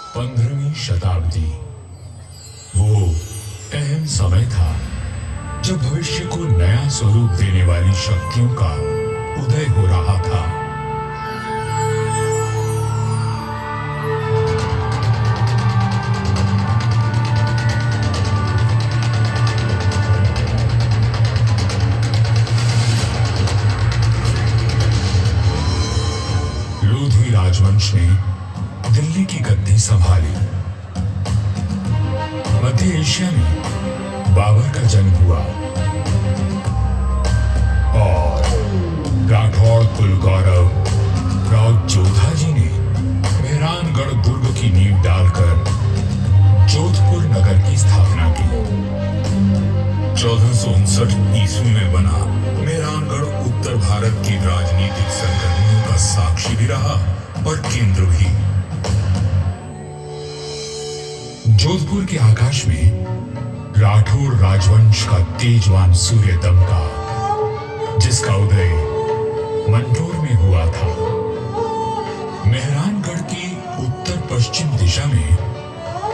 15वीं शताब्दी वो अहम समय था जब भविष्य को नया स्वरूप देने वाली शक्तियों का उदय हो रहा था। लोधी राजवंश ने दिल्ली की गद्दी संभाली। मध्य एशिया में बाबर का जन्म हुआ और राठौड़ कुल गौरव राव जोधा जी ने मेहरानगढ़ दुर्ग की नींव डालकर जोधपुर नगर की स्थापना की। 1459 ईस्वी में बना मेहरानगढ़ उत्तर भारत की राजनीतिक सरगर्मियों का साक्षी भी रहा और केंद्र भी। जोधपुर के आकाश में राठौर राजवंश का तेजवान सूर्य दमका, जिसका उदय मंडोर में हुआ था। मेहरानगढ़ की उत्तर पश्चिम दिशा में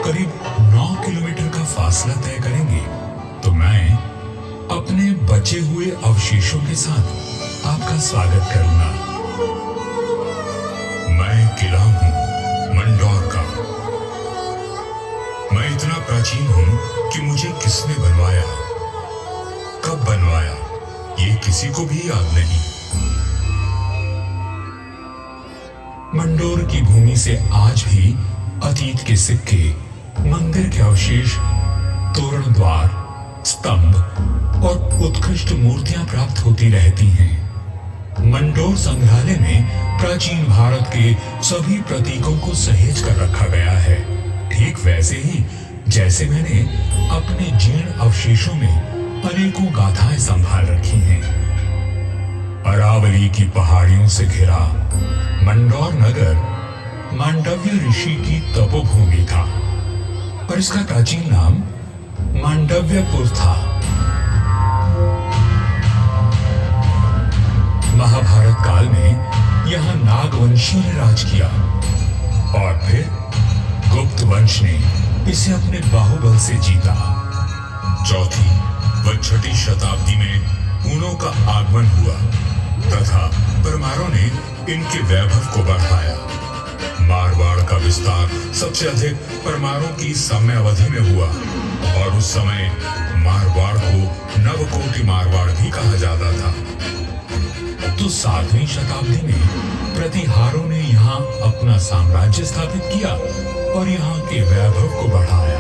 करीब 9 किलोमीटर का फासला तय करेंगे तो मैं अपने बचे हुए अवशेषों के साथ आपका स्वागत करूंगा। मैं किला हूं मंडोर का। मैं इतना प्राचीन हूं कि मुझे किसने बनवाया, कब बनवाया, ये किसी को भी याद नहीं। मंडोर की भूमि से आज भी अतीत के सिक्के, मंदिर के अवशेष, तोरण द्वार, स्तंभ और उत्कृष्ट मूर्तियां प्राप्त होती रहती हैं। मंडोर संग्रहालय में प्राचीन भारत के सभी प्रतीकों को सहेज कर रखा गया है, ठीक वैसे ही जैसे मैंने अपने जीर्ण अवशेषों में अनेकों गाथाएं संभाल रखी हैं। अरावली की पहाड़ियों से घिरा मंडोर नगर मांडव्य ऋषि की तपोभूमि था और इसका प्राचीन नाम मांडव्यपुर था। महाभारत काल में यहाँ नागवंशियों ने राज किया और फिर गुप्त वंश ने इसे अपने बाहुबल से जीता। चौथी व छठी शताब्दी में हूनों का आगमन हुआ तथा परमारों ने इनके वैभव को बढ़ाया। मारवाड़ का विस्तार सबसे अधिक परमारों की समयावधि में हुआ और उस समय मारवाड़ को नवकोटि मारवाड़ भी कहा जाता था। तो 7वीं शताब्दी में प्रतिहारों ने यहाँ अपना साम्राज्य स्थापित किया और यहाँ के वैभव को बढ़ाया।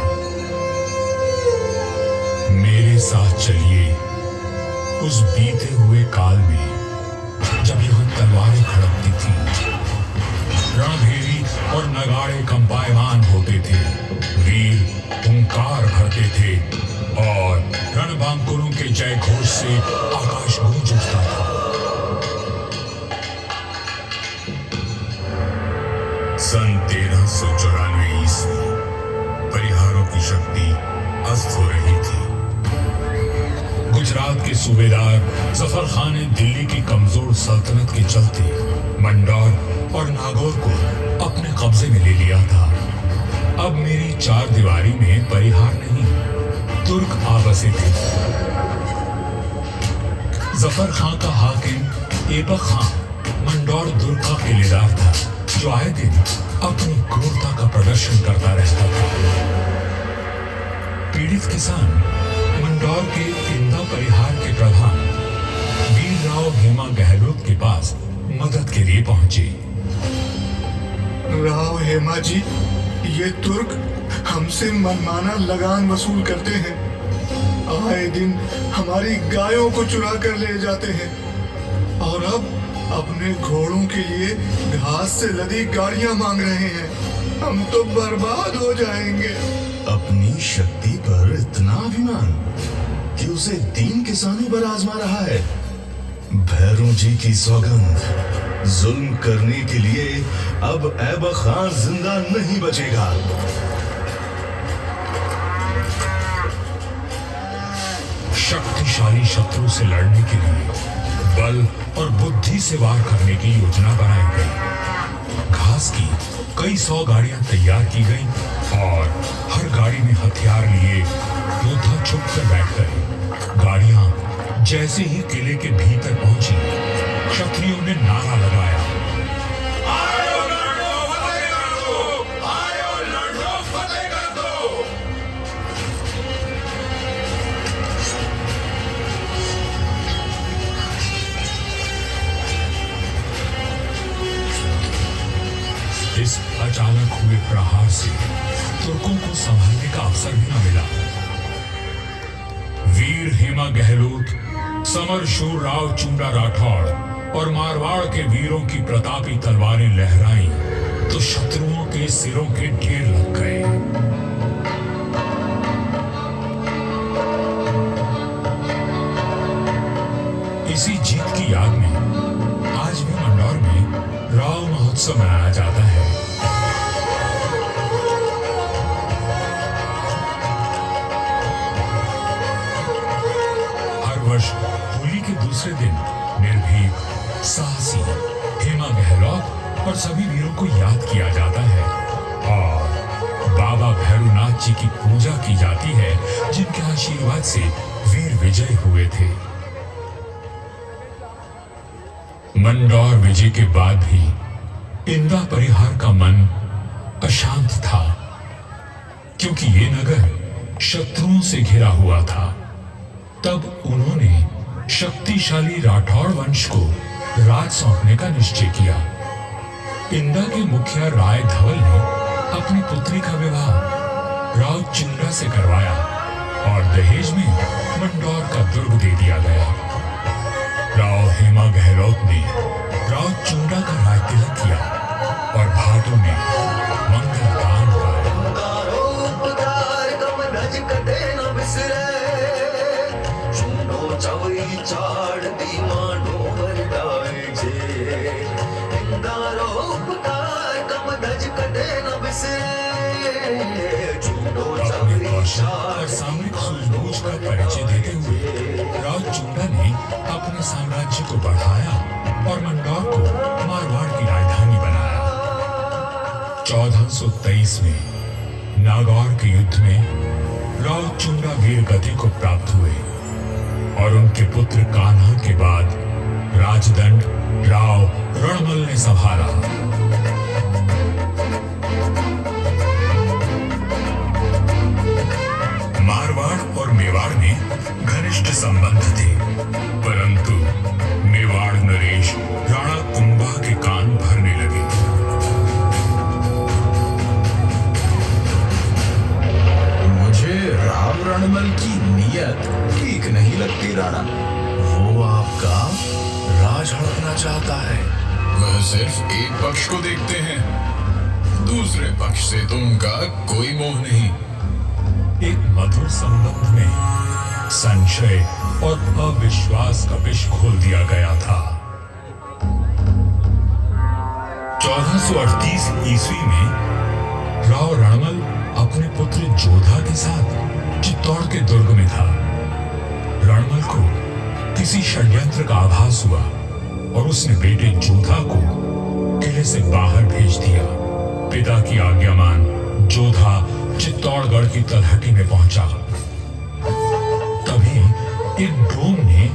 मेरे साथ चलिए उस बीते हुए काल में जब यहाँ तलवारें खड़कती थी, रणभेरी और नगाड़े कंपायमान होते थे, वीर हुंकार भरते थे और रणबांकुरों के जय घोष से आकाश गूंज उठता था। सन 1394 ईस्वी परिहारों की शक्ति अस्त हो रही थी। गुजरात के सूबेदार जफर खान ने दिल्ली की कमजोर सल्तनत के चलते मंडोर और नागौर को अपने कब्जे में ले लिया था। अब मेरी चार दीवारी में परिहार नहीं, तुर्क आ बसे थे। जफर खान का हाकिम ऐबक खान मंडोर दुर्ग का किलेदार था, जो आए दिन अपनी क्रूरता का प्रदर्शन करता रहता था। पीड़ित किसान मंडोर के इंदा परिहार के प्रधान वीर राव हेमा गहलोत के पास मदद के लिए पहुंचे। राव हेमा जी, ये तुर्क हमसे मनमाना लगान वसूल करते हैं। आए दिन हमारी गायों को चुरा कर ले जाते हैं और अब अपने घोड़ों के लिए घास से लदी गाड़ियां मांग रहे हैं। हम तो बर्बाद हो जाएंगे। अपनी शक्ति पर इतना अभिमान कि उसे 3 किसानी पर आजमा रहा है। भैरों जी की सौगंध, जुल्म करने के लिए अब ऐबक खान जिंदा नहीं बचेगा। शक्तिशाली शत्रु से लड़ने के लिए बल और बुद्धि से वार करने की योजना बनाई गई। घास की कई 100 गाड़ियां तैयार की गईं और हर गाड़ी में हथियार लिए योद्धा छुप कर बैठ गए। गाड़ियां जैसे ही किले के भीतर पहुंची, क्षत्रियों ने नारा लगाया, आयो लड़ो फतेह कर दो, आयो लड़ो फतेह कर दो। इस अचानक हुए प्रहार से तुर्कों को संभालने का अवसर भी न मिला। वीर हेमा गहलोत, समर शूर राव चुंडा राठौड़ और मारवाड़ के वीरों की प्रतापी तलवारें लहराईं तो शत्रुओं के सिरों के ढेर लग गए। इसी जीत की याद में आज भी मंदौर में राव महोत्सव मनाया जाता है। हर वर्ष होली के दूसरे दिन निर्भीक, साहसी हेमा गहलोत और सभी वीरों को याद किया जाता है और बाबा भैरवनाथ जी की पूजा की जाती है, जिनके आशीर्वाद से वीर विजय हुए थे। मंदौर विजय के बाद भी इंदा परिहार का मन अशांत था, क्योंकि ये नगर शत्रुओं से घिरा हुआ था। तब उन्होंने शक्तिशाली राठौड़ वंश को राज सौंपने का निश्चय किया। इंदा के मुखिया राय धवल ने अपनी पुत्री का विवाह राव चुंडा से करवाया और दहेज में मंदौर का दुर्ग दे दिया गया। राव हेमा गहलोत ने राव चुंडा का राज तिलक किया और भाटों में मंगल गान अपने कौशल और सामरिक सूझबूझ का परिचय देते हुए राव चुंडा ने अपने साम्राज्य को बढ़ाया और मंदौर को मारवाड़ की राजधानी बनाया। 1423 में नागौर के युद्ध में राव चुंडा वीर गति को प्राप्त हुए और उनके पुत्र कान्हा के बाद राजदंड राव रणमल ने संभाला। मारवाड़ और मेवाड़ में घनिष्ठ संबंध थे, परंतु मेवाड़ नरेश राणा कुंभा के कान भरने लगे। मुझे राव रणमल की नीयत ठीक नहीं लगती राणा। वो आपका राज हड़पना चाहता है। वह सिर्फ एक पक्ष को देखते हैं, दूसरे पक्ष से तो उनका कोई मोह नहीं। एक मधुर संबंध में संशय और अविश्वास का विष खोल दिया गया था। 1438 ईस्वी में राव रणमल अपने पुत्र जोधा के साथ चित्तौड़ के दुर्ग में था। रणमल को किसी षड्यंत्र का आभास हुआ और उसने बेटे जोधा को किले से बाहर भेज दिया। पिता की आज्ञा मान जोधा चित्तौड़गढ़ की तलहटी में पहुंचा। तभी एक ड्रोन ने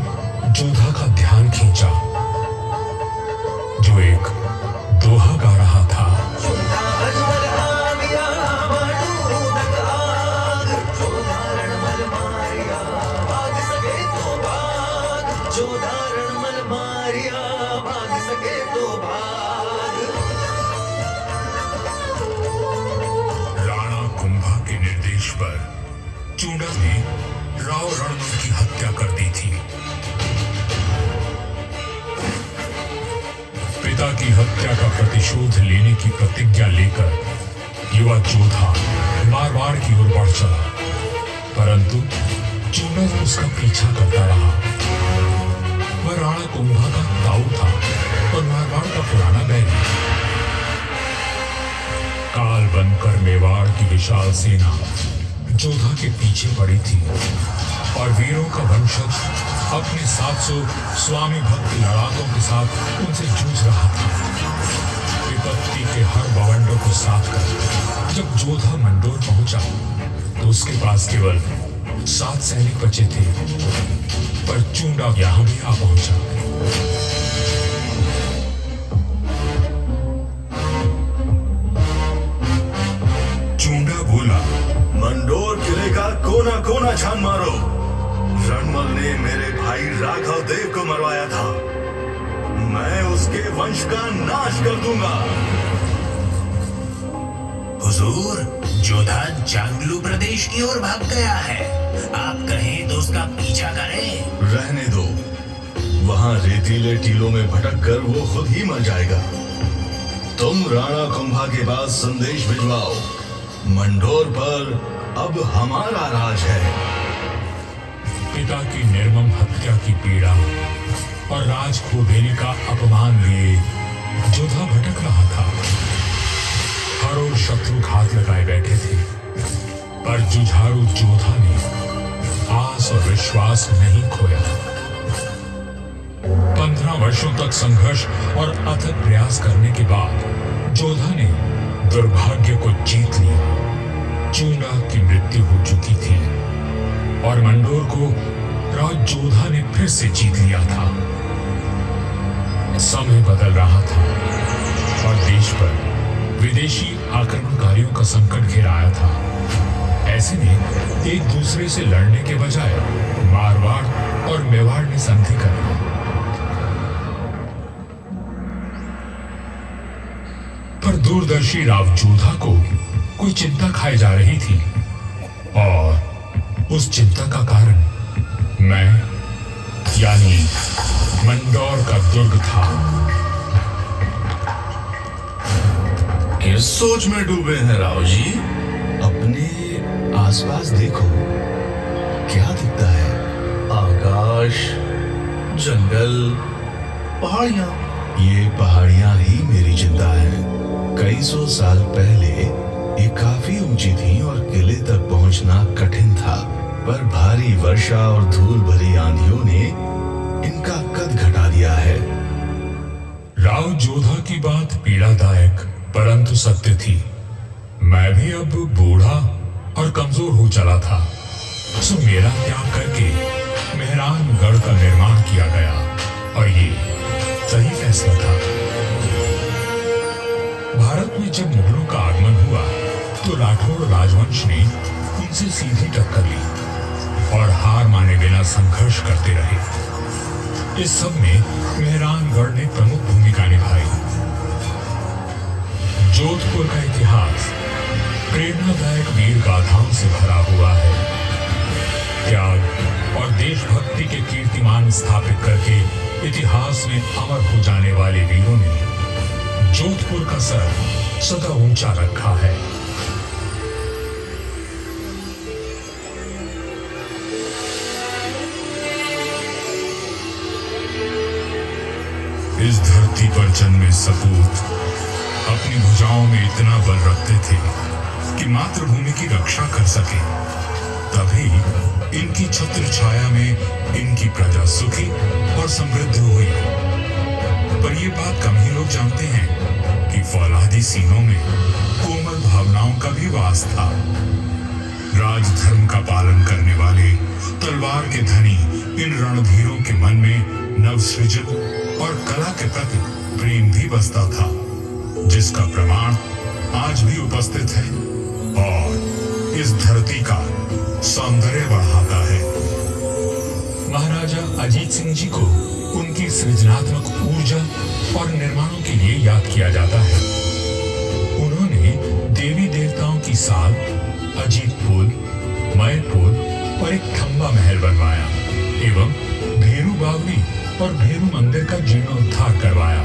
जोधा का ध्यान खींचा, जो एक दोहा गा रहा था। राणा कुंभा के निर्देश पर चुंडा ने राव रणमल की हत्या कर दी थी। पिता की हत्या का प्रतिशोध लेने की प्रतिज्ञा लेकर युवा जोधा मारवाड़ की ओर बढ़ चला, परंतु चुंडा उसका पीछा करता रहा। वह राणा कुंभा का ताऊ था और मारवाड़ का पुराना बैरी। काल बनकर मेवाड़ की विशाल सेना जोधा के पीछे पड़ी थी और वीरों का वंशज अपने 700 स्वामी भक्त लड़ाकों के साथ उनसे जूझ रहा था। पिता संपत्ति के हर बवंडर को साफ कर जब जोधा मंडोर पहुंचा तो उसके पास केवल 7 सैनिक बचे थे। पर चूंडा यहां भी आ पहुंचा। चूंडा बोला, मंडोर किले का कोना कोना छान मारो। रणमल ने मेरे भाई राघव देव को मरवाया था, मैं उसके वंश का नाश कर दूंगा। हुजूर, जोधा जांगलू प्रदेश की ओर भाग गया है। आप कहें तो उसका पीछा करें। रहने दो, वहां रेतीले टीलों में भटक कर वो खुद ही मर जाएगा। तुम राणा कुंभा के पास संदेश भिजवाओ, मंडोर पर अब हमारा राज है। पिता की निर्मम हत्या की पीड़ा और राज खो देने का अपमान लिए जोधा भटक रहा था। हर ओर शत्रु घात लगाए बैठे थे, पर जुझारू जोधा ने आस और विश्वास नहीं खोया। 15 वर्षों तक संघर्ष और अथक प्रयास करने के बाद जोधा ने दुर्भाग्य को जीत लिया। चूंडा की मृत्यु हो चुकी थी और मंडोर को राज जोधा ने फिर से जीत लिया था। समय बदल रहा था और देश पर विदेशी आक्रमणकारियों का संकट घिर आया था। ऐसे में एक दूसरे से लड़ने के बजाय मारवाड़ और मेवाड़ ने संधि कर ली। पर दूरदर्शी राव जोधा को कोई चिंता खाई जा रही थी और उस चिंता का कारण मैं यानी मंडोर का दुर्ग था। किस सोच में डूबे हैं राव जी? अपने आसपास देखो, क्या दिखता है? आकाश, जंगल, पहाड़ियां। ये पहाड़ियां ही मेरी चिंता है। कई सौ साल पहले ये काफी ऊंची थी और किले तक पहुंचना कठिन था, पर भारी वर्षा और धूल भरी आंधियों ने इनका कद घटा दिया है। राव जोधा की बात पीड़ादायक परंतु सत्य थी। मैं भी अब बूढ़ा और कमजोर हो चला था, सो मेरा त्याग करके मेहरानगढ़ का निर्माण किया गया और ये सही फैसला था। भारत में जब मुगलों का आगमन हुआ तो राठौड़ राजवंश ने उनसे सीधी टक्कर ली और हार माने बिना संघर्ष करते रहे। इस सब में मेहरानगढ़ ने प्रमुख भूमिका निभाई। जोधपुर का इतिहास प्रेरणादायक वीर गाथाओं से भरा हुआ है। त्याग और देशभक्ति के कीर्तिमान स्थापित करके इतिहास में अमर हो जाने वाले वीरों ने जोधपुर का सर सदा ऊंचा रखा है। इस धरती पर जन्मे सपूत अपनी भुजाओं में इतना बल रखते थे कि मातृभूमि की रक्षा कर सके। तभी इनकी छत्र छाया में इनकी प्रजा सुखी और समृद्ध हुई। पर यह बात कम ही लोग जानते हैं कि फौलादी सीनों में कोमल भावनाओं का भी वास था। राजधर्म का पालन करने वाले तलवार के धनी इन रणधीरों के मन में नवसृजन और कला के प्रति प्रेम भी बसता था, जिसका प्रमाण आज भी उपस्थित है और इस धरती का सौंदर्य बढ़ाता है। महाराजा अजीत सिंह जी को उनकी सृजनात्मक ऊर्जा और निर्माणों के लिए याद किया जाता है। उन्होंने देवी देवताओं की साल, अजीत पुल, मय पुल और एक खंबा महल बनवाया एवं भेरू बावली और भेरू मंदिर का जीर्णोद्धार करवाया।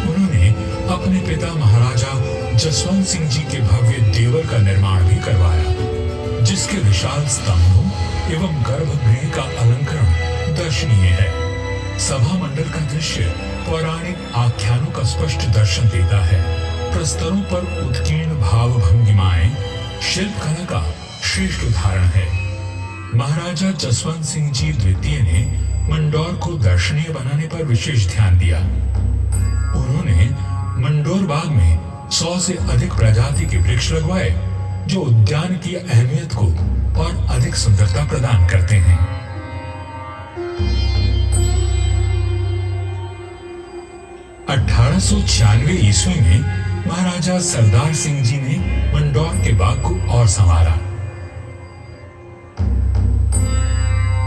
उन्होंने अपने पिता महाराजा जसवंत सिंह जी के भव्य देवर का निर्माण भी करवाया, जिसके विशाल स्तंभों एवं गर्भगृह का अलंकरण दर्शनीय है। सभा मंडल का दृश्य पौराणिक आख्यानों का स्पष्ट दर्शन देता है। प्रस्तरों पर उत्कीर्ण भाव भंगिमाएं शिल्पकला का श्रेष्ठ उदाहरण है। महाराजा जसवंत सिंह जी द्वितीय ने मंडौर को दर्शनीय बनाने पर विशेष ध्यान दिया। उन्होंने मंडोर बाग में 100 से अधिक प्रजाति के वृक्ष लगवाए जो उद्यान की अहमियत को और अधिक सुंदरता प्रदान करते हैं। ईस्वी में महाराजा सरदार सिंह जी ने मंडौर के बाग को और संवारा।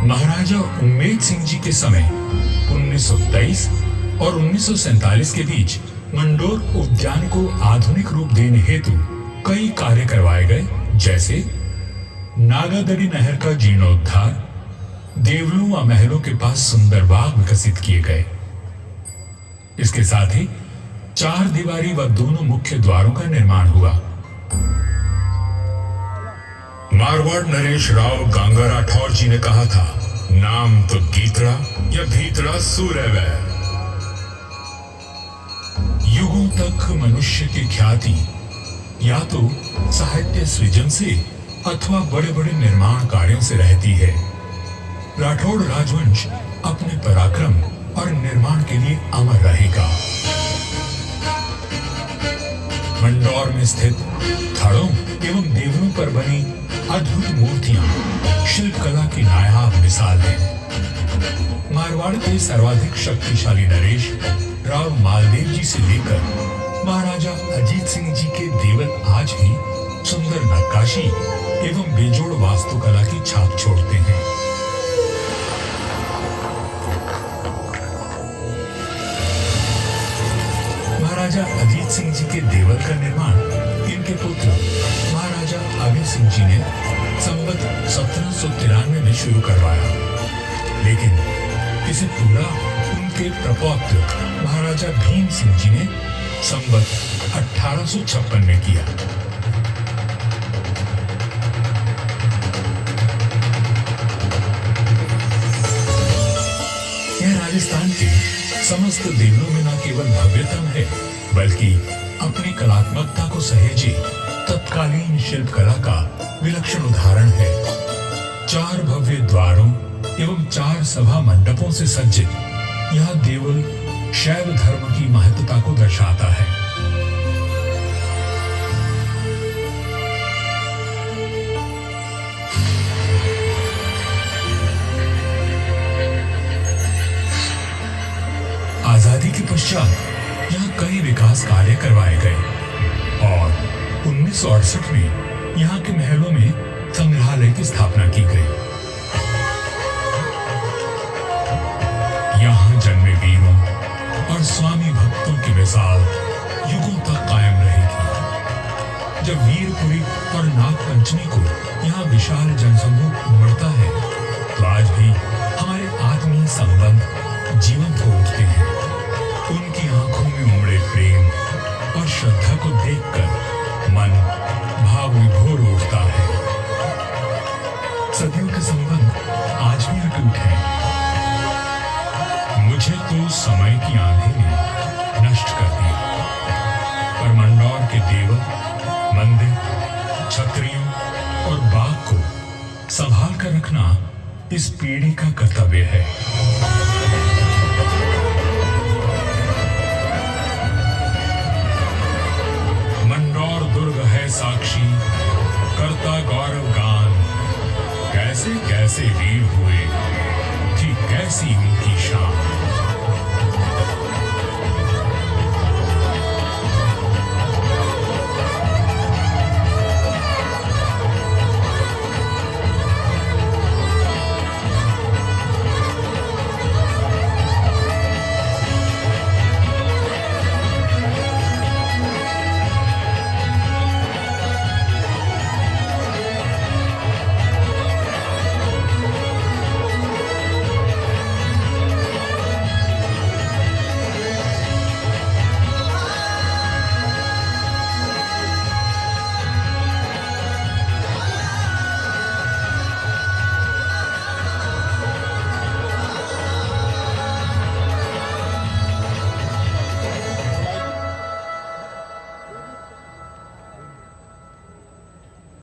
महाराजा उम्मेद सिंह जी के समय 1923 और 1947 के बीच मंडोर उद्यान को आधुनिक रूप देने हेतु कई कार्य करवाए गए, जैसे नागादड़ी नहर का जीर्णोद्धार, देवलों व महलों के पास सुंदर बाग विकसित किए गए। इसके साथ ही 4 दीवारी व दोनों मुख्य द्वारों का निर्माण हुआ। मारवाड़ नरेश राव गांगा राठौर जी ने कहा था, नाम तो गीतड़ा या भीतड़ा सूर्यवै। युगों तक मनुष्य की ख्याति या तो साहित्य सृजन से अथवा बड़े बड़े निर्माण कार्यों से रहती है। राठौड़ राजवंश अपने पराक्रम और निर्माण के लिए अमर रहेगा। मंडौर में स्थित थड़ों एवं देवलों पर बनी अद्भुत मूर्तियां शिल्पकला की नायाब मिसाल है। मारवाड़ के सर्वाधिक शक्तिशाली नरेश राव मालदेव जी से लेकर महाराजा अजीत सिंह जी के देवल आज भी सुंदर नक्काशी एवं बेजोड़ वास्तुकला की छाप छोड़ते हैं। महाराजा अजीत सिंह जी के देवल का निर्माण इनके पुत्र महाराजा अभय सिंह जी ने संवत 1793 में शुरू करवाया, लेकिन इसे पूरा उनके प्रपौत्र महाराजा भीम सिंह जी ने संवत 1856 में किया। यह राजस्थान के समस्त देवलों में न केवल भव्यतम है, बल्कि अपनी कलात्मकता को सहेजे तत्कालीन शिल्पकला का विलक्षण उदाहरण है। 4 भव्य द्वारों एवं 4 सभा मंडपों से सज्जित यह देवल शैव धर्म की महत्ता को दर्शाता है। आजादी के पश्चात यहाँ कई विकास कार्य करवाए गए और 1968 में यहाँ के महलों में संग्रहालय की स्थापना की गई। यहाँ जन्मे वीरों और स्वामी भक्तों की मिसाल युगों तक कायम रहेगी। जब वीरपुरी और नागपंचमी को यहाँ विशाल जनसमूह उमड़ता है, तो आज भी हमारे आत्मीय संबंध जीवंत हो उठते हैं। उनकी आंखों में उमड़े प्रेम और श्रद्धा को देखकर मन भाव विभोर उठता है। सदियों के संबंध आज भी अटूट हैं। मुझे तो समय की आंधी ने नष्ट कर दिया, पर मंडौर के देवल, मंदिर, छतरियों और बाग को संभाल कर रखना इस पीढ़ी का कर्तव्य है। मंडौर दुर्ग है साक्षी, करता गौरव गान, कैसे कैसे वीर हुए, थी कैसी उनकी शान।